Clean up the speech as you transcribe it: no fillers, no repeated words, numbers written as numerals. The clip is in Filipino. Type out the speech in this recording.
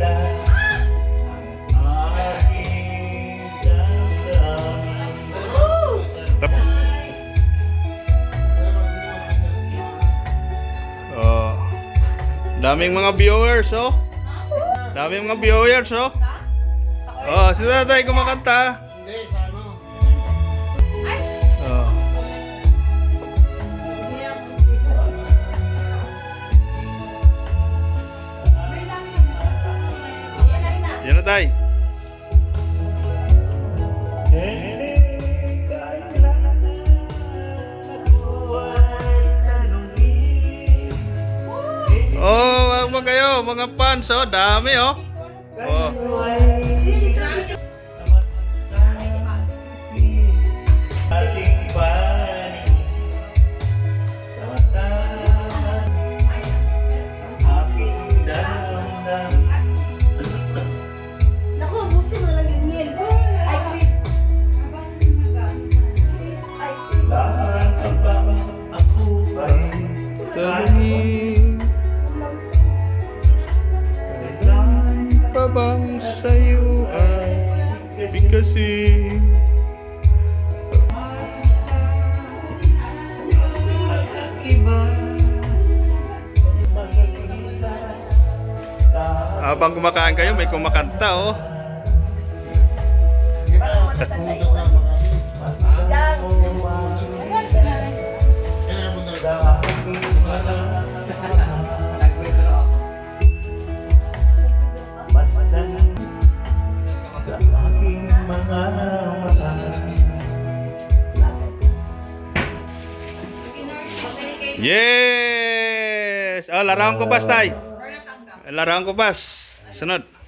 Oh. Daming mga viewers, oh. Daming mga viewers, oh. Oh, si Tatay kumakanta. Hindi, sa ano? Oh. Yan na, Tay. Oh, wag mo kayo, mga fans, oh, dami, oh. Oh. Naku, busin mo lang yung meal. Ay, Chris. Chris, ay, Tanungin pa bang sa'yo ay bigkasin? Habang kumakain kayo, may kumakanta, oh. Sige pa, pumunta ko lang mga Diyan. kaya mo na Yes! Oh, laruan ko pas, Tay. Laruan ko pas. Sunod.